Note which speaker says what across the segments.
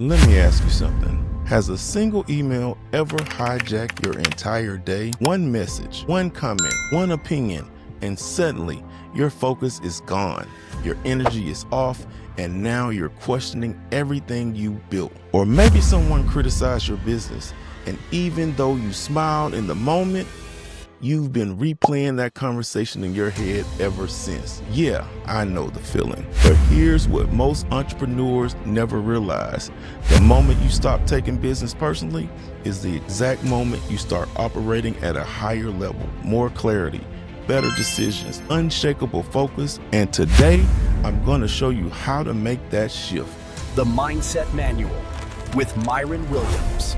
Speaker 1: Let me ask you something. Has a single email ever hijacked your entire day? One message, one comment, one opinion, and suddenly your focus is gone. Your energy is off, and now you're questioning everything you built. Or maybe someone criticized your business, and even though you smiled in the moment, you've been replaying that conversation in your head ever since. Yeah, I know the feeling. But here's what most entrepreneurs never realize. The moment you stop taking business personally is the exact moment you start operating at a higher level. More clarity, better decisions, unshakable focus. And today, I'm going to show you how to make that shift.
Speaker 2: The Mindset Manual with Myron Williams.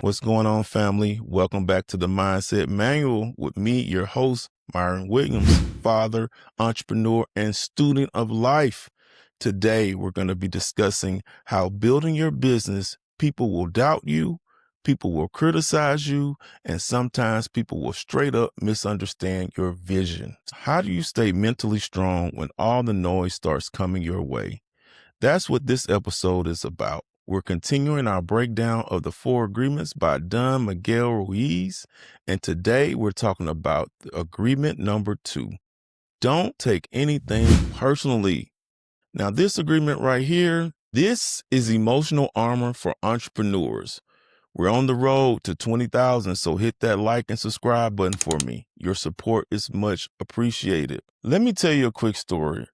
Speaker 1: What's going on, family? Welcome back to the Mindset Manual with me, your host, Myron Williams, father, entrepreneur, and student of life. Today, we're going to be discussing how building your business, people will doubt you, people will criticize you, and sometimes people will straight up misunderstand your vision. How do you stay mentally strong when all the noise starts coming your way? That's what this episode is about. We're continuing our breakdown of the 4 agreements by Don Miguel Ruiz, and today we're talking about agreement number 2. Don't take anything personally. Now, this agreement right here, this is emotional armor for entrepreneurs. We're on the road to 20,000, so hit that like and subscribe button for me. Your support is much appreciated. Let me tell you a quick story.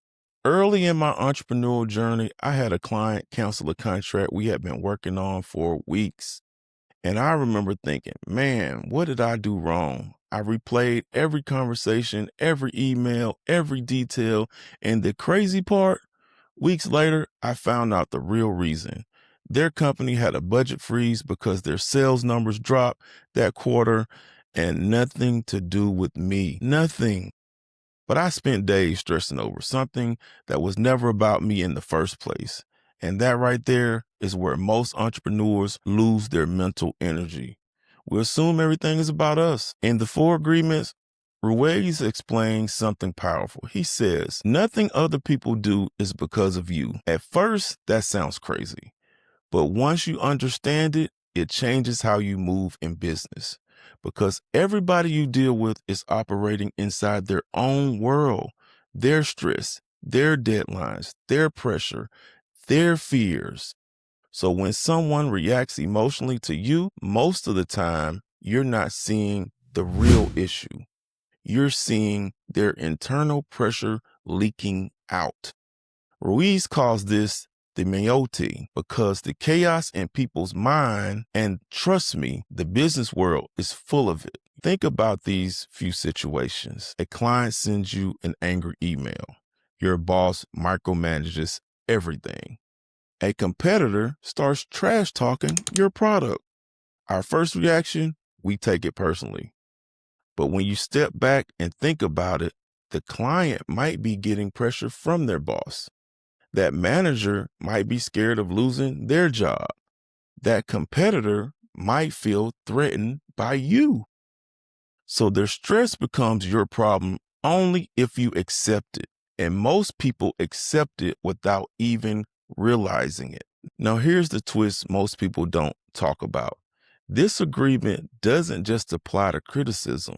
Speaker 1: Early in my entrepreneurial journey, I had a client cancel a contract we had been working on for weeks. And I remember thinking, man, what did I do wrong? I replayed every conversation, every email, every detail. And the crazy part, weeks later, I found out the real reason. Their company had a budget freeze because their sales numbers dropped that quarter, and nothing to do with me. Nothing. But I spent days stressing over something that was never about me in the first place. And that right there is where most entrepreneurs lose their mental energy. We assume everything is about us. In the 4 agreements, Ruiz explains something powerful. He says, nothing other people do is because of you. At first, that sounds crazy. But once you understand it, it changes how you move in business. Because everybody you deal with is operating inside their own world, their stress, their deadlines, their pressure, their fears. So when someone reacts emotionally to you, most of the time, you're not seeing the real issue. You're seeing their internal pressure leaking out. Ruiz calls this the meiote because the chaos in people's mind, and trust me, the business world is full of it. Think about these few situations. A client sends you an angry email. Your boss micromanages everything. A competitor starts trash talking your product. Our first reaction, we take it personally. But when you step back and think about it, the client might be getting pressure from their boss. That manager might be scared of losing their job. That competitor might feel threatened by you. So their stress becomes your problem only if you accept it. And most people accept it without even realizing it. Now, here's the twist most people don't talk about. This agreement doesn't just apply to criticism.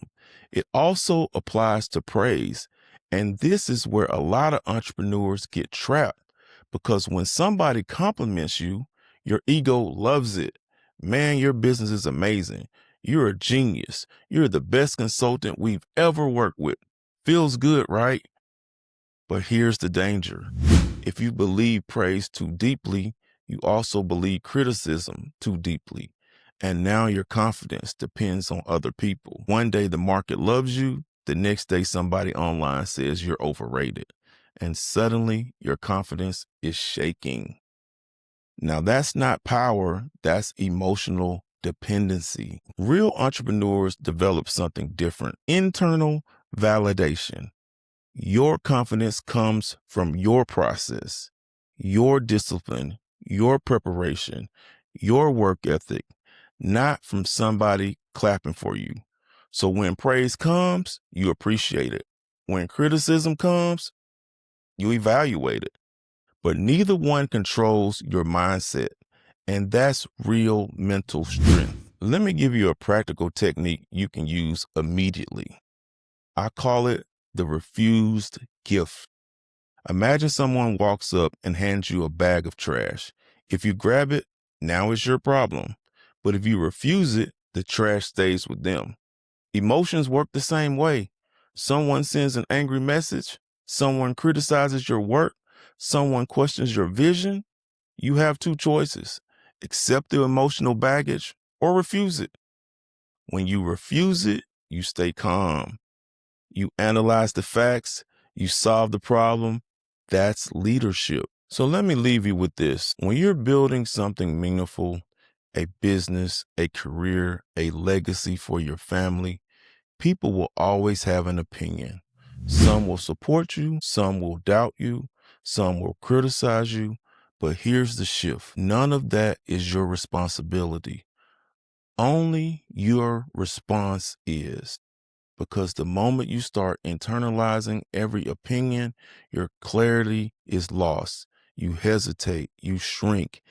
Speaker 1: It also applies to praise. And this is where a lot of entrepreneurs get trapped. Because when somebody compliments you, your ego loves it. Man, your business is amazing. You're a genius. You're the best consultant we've ever worked with. Feels good, right? But here's the danger. If you believe praise too deeply, you also believe criticism too deeply. And now your confidence depends on other people. One day the market loves you. The next day somebody online says you're overrated. And suddenly your confidence is shaking. Now that's not power, that's emotional dependency. Real entrepreneurs develop something different: internal validation. Your confidence comes from your process, your discipline, your preparation, your work ethic, not from somebody clapping for you. So when praise comes, you appreciate it. When criticism comes, You evaluate it. But neither one controls your mindset. And that's real mental strength. Let me give you a practical technique you can use immediately. I call it the refused gift. Imagine someone walks up and hands you a bag of trash. If you grab it, now it's your problem. But if you refuse it, the trash stays with them. Emotions work the same way. Someone sends an angry message, someone criticizes your work, someone questions your vision. You have two choices: accept the emotional baggage or refuse it. When you refuse it, you stay calm. You analyze the facts, you solve the problem. That's leadership. So let me leave you with this. When you're building something meaningful, a business, a career, a legacy for your family, people will always have an opinion. Some will support you, some will doubt you, some will criticize you. But here's the shift: none of that is your responsibility. Only your response is. Because the moment you start internalizing every opinion, your clarity is lost. You hesitate, you shrink,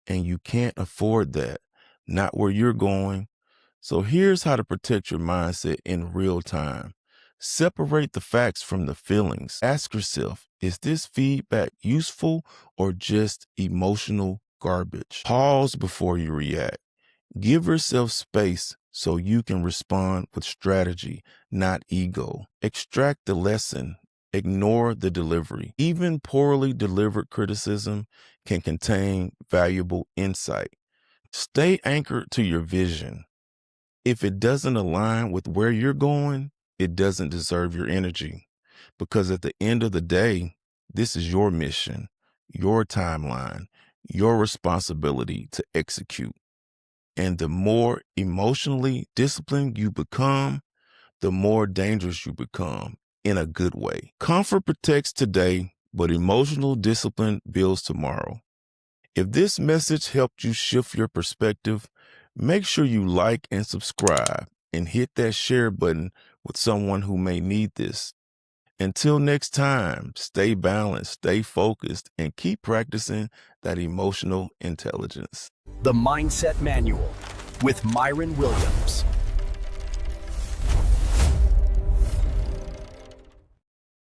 Speaker 1: and you can't afford that. Not where you're going. So here's how to protect your mindset in real time. Separate the facts from the feelings. Ask yourself, is this feedback useful or just emotional garbage? Pause before you react. Give yourself space so you can respond with strategy, not ego. Extract the lesson. Ignore the delivery. Even poorly delivered criticism can contain valuable insight. Stay anchored to your vision. If it doesn't align with where you're going, it doesn't deserve your energy. Because at the end of the day, this is your mission, your timeline, your responsibility to execute. And the more emotionally disciplined you become, the more dangerous you become in a good way. Comfort protects today, but emotional discipline builds tomorrow. If this message helped you shift your perspective, make sure you like and subscribe and hit that share button with someone who may need this. Until next time, stay balanced, stay focused, and keep practicing that emotional intelligence.
Speaker 2: The Mindset Manual with Myron Williams.